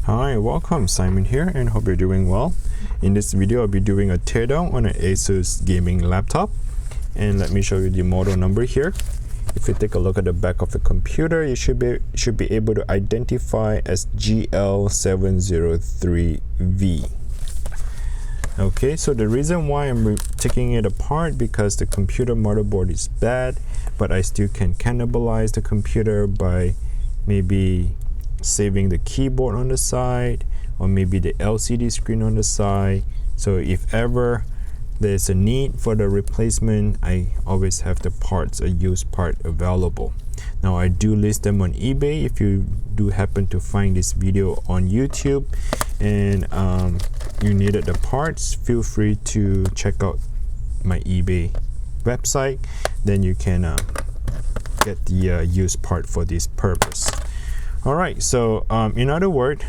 Hi, welcome, Simon here, and hope you're doing well. In this video, I'll be doing a teardown on an Asus gaming laptop. And let me show you the model number here. If you take a look at the back of the computer, you should be able to identify as GL703V. Okay, so the reason why I'm taking it apart because the computer motherboard is bad, but I still can cannibalize the computer by maybe saving the keyboard on the side or maybe the LCD screen on the side. So if ever there's a need for the replacement, I always have the parts, a used part available. Now I do list them on eBay. If you do happen to find this video on YouTube and you needed the parts, feel free to check out my eBay website. Then you can get the used part for this purpose. All right, so in other words,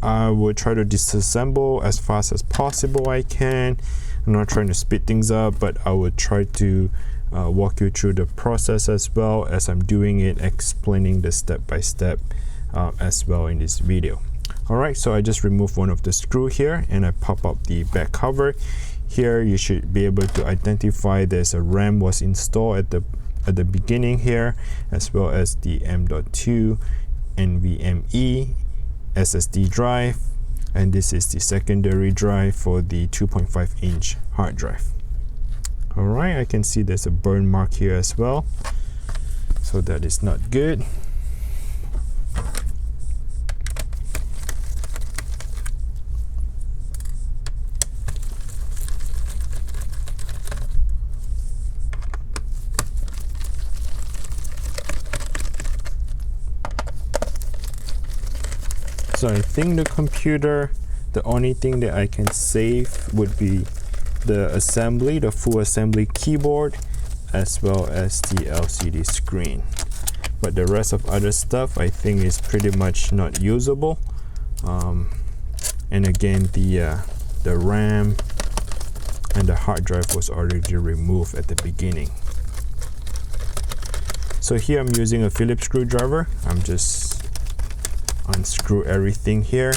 I will try to disassemble as fast as possible I can. I'm not trying to speed things up, but I will try to walk you through the process as well as I'm doing it, explaining the step-by-step as well in this video. All right, so I just removed one of the screw here and I pop up the back cover. Here you should be able to identify there's a RAM was installed at the beginning here, as well as the M.2 NVMe SSD drive, and this is the secondary drive for the 2.5-inch hard drive. All right, I can see there's a burn mark here as well, so that is not good. So I think the computer, the only thing that I can save would be the assembly, the full assembly keyboard, as well as the LCD screen. But the rest of other stuff I think is pretty much not usable. And again, the RAM and the hard drive was already removed at the beginning. So here I'm using a Phillips screwdriver. I'm just unscrew everything here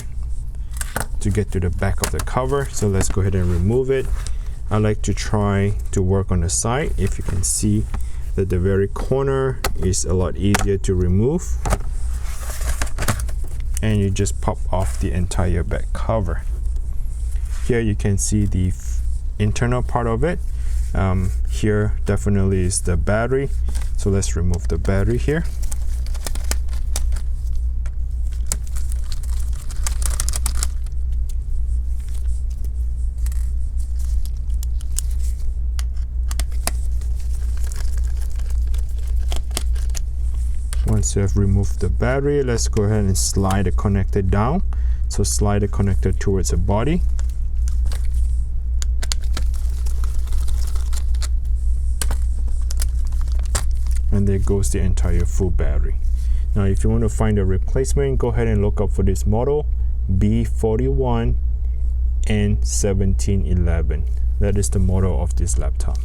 to get to the back of the cover. So let's go ahead and remove it. I like to try to work on the side. If you can see that the very corner is a lot easier to remove, and you just pop off the entire back cover. Here you can see the internal part of it. Here definitely is the battery, so let's remove the battery here. Once you have removed the battery, let's go ahead and slide the connector down. So slide the connector towards the body. And there goes the entire full battery. Now if you want to find a replacement, go ahead and look up for this model, B41N1711. That is the model of this laptop.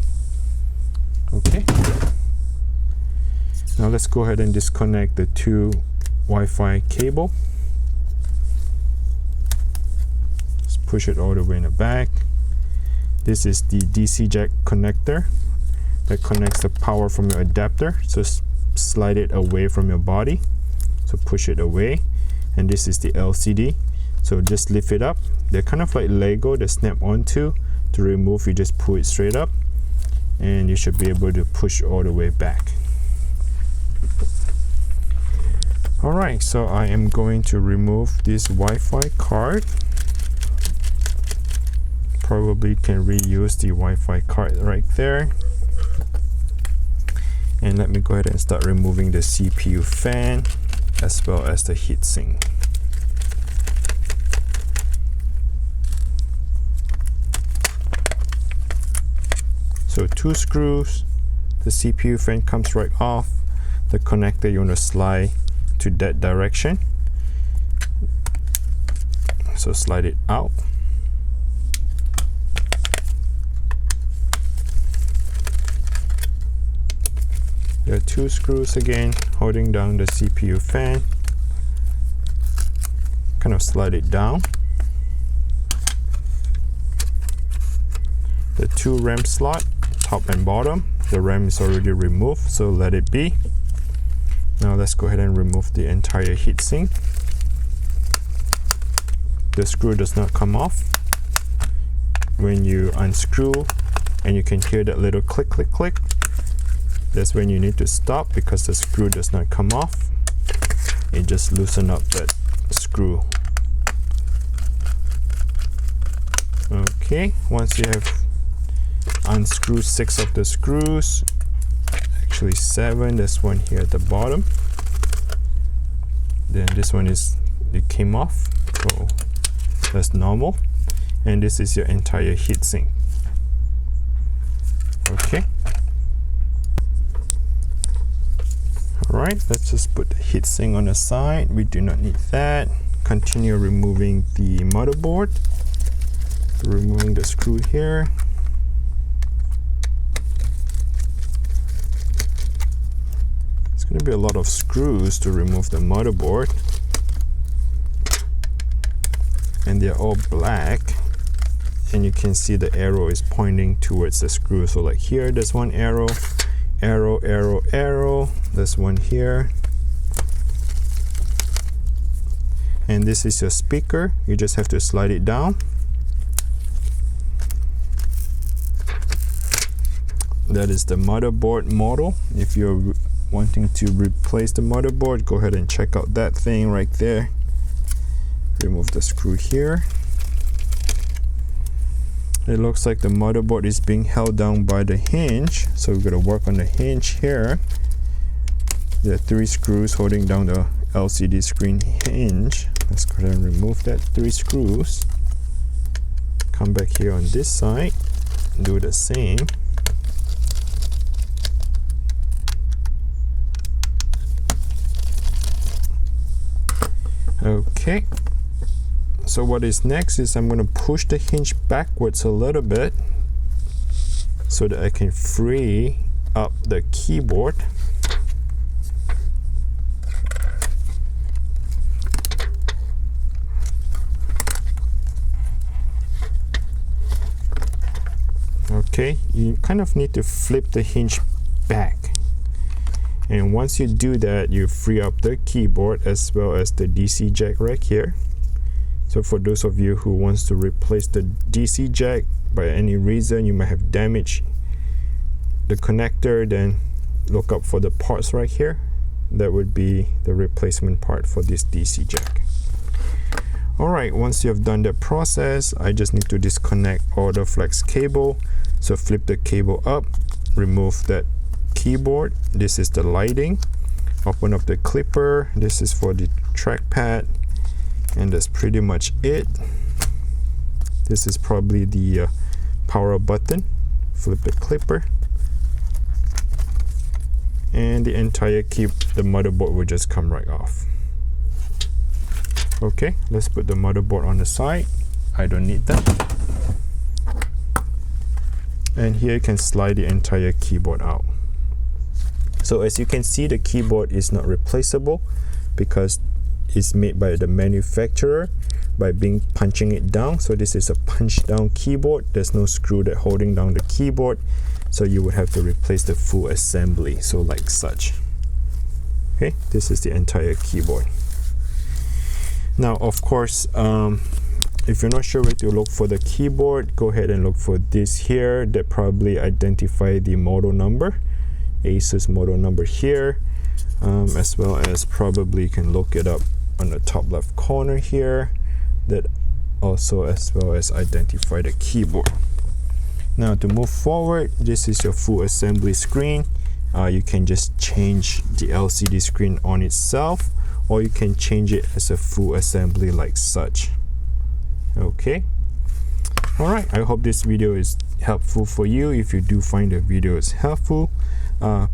Okay. Now let's go ahead and disconnect the two Wi-Fi cable. Let's push it all the way in the back. This is the DC jack connector that connects the power from your adapter. So slide it away from your body. So push it away. And this is the LCD. So just lift it up. They're kind of like Lego, they snap onto. To remove, you just pull it straight up. And you should be able to push all the way back. Alright, so I am going to remove this Wi-Fi card. Probably can reuse the Wi-Fi card right there. And let me go ahead and start removing the CPU fan as well as the heatsink. So two screws, the CPU fan comes right off. The connector you want to slide to that direction, so slide it out. There are two screws again holding down the CPU fan. kind of slide it down. The 2 RAM slot, top and bottom. The RAM is already removed, so let it be. Now let's go ahead and remove the entire heatsink. The screw does not come off. When you unscrew and you can hear that little click, click, click, that's when you need to stop because the screw does not come off. It just loosen up that screw. Okay, once you have unscrewed 6 of the screws, actually 7, there's one here at the bottom. Then this one it came off, so that's normal. And this is your entire heatsink. Okay. Alright, let's just put the heatsink on the side. We do not need that. Continue removing the motherboard. Removing the screw here. It's going to be a lot of screws to remove the motherboard. And they're all black. And you can see the arrow is pointing towards the screw. So like here, there's one arrow. Arrow, arrow, arrow. There's one here. And this is your speaker. You just have to slide it down. That is the motherboard model. If you're wanting to replace the motherboard, go ahead and check out that thing right there. Remove the screw here. It looks like the motherboard is being held down by the hinge, so we're going to work on the hinge here. There are 3 screws holding down the LCD screen hinge. Let's go ahead and remove that 3 screws. Come back here on this side, do the same. Okay. So what is next is I'm going to push the hinge backwards a little bit so that I can free up the keyboard. Okay, you kind of need to flip the hinge back. And once you do that, you free up the keyboard as well as the DC jack right here. So for those of you who wants to replace the DC jack by any reason, you might have damaged the connector, then look up for the parts right here. That would be the replacement part for this DC jack. Alright, once you have done that process, I just need to disconnect all the flex cable. So flip the cable up, remove that keyboard. This is the lighting. Open up the clipper. This is for the trackpad. And that's pretty much it. This is probably the power button. Flip the clipper. And the entire the motherboard will just come right off. Okay, let's put the motherboard on the side. I don't need that. And here you can slide the entire keyboard out. So as you can see, the keyboard is not replaceable because it's made by the manufacturer by punching it down. So this is a punch down keyboard. There's no screw that holding down the keyboard. So you would have to replace the full assembly. So like such. Okay, this is the entire keyboard. Now, of course, if you're not sure where to look for the keyboard, go ahead and look for this here that probably identify the model number, Asus model number here, as well as probably you can look it up on the top left corner here, that also as well as identify the keyboard. Now to move forward, this is your full assembly screen. You can just change the LCD screen on itself, or you can change it as a full assembly like such. Okay. Alright, I hope this video is helpful for you. If you do find the video is helpful,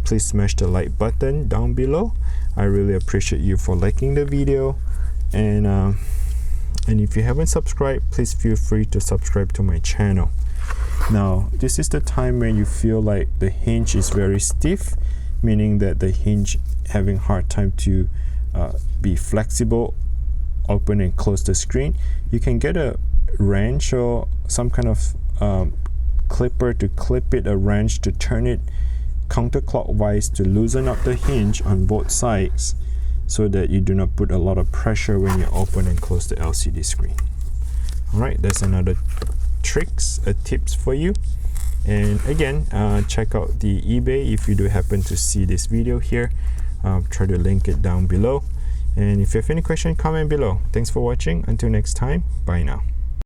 please smash the like button down below. I really appreciate you for liking the video, and if you haven't subscribed, please feel free to subscribe to my channel. Now this is the time when you feel like the hinge is very stiff, meaning that the hinge having hard time to be flexible open and close the screen, you can get a wrench or some kind of clipper to clip it, a wrench to turn it counterclockwise to loosen up the hinge on both sides so that you do not put a lot of pressure when you open and close the LCD screen. Alright, that's another tips for you. And again, check out the eBay if you do happen to see this video here. I'll try to link it down below. And if you have any question, comment below. Thanks for watching. Until next time, bye now.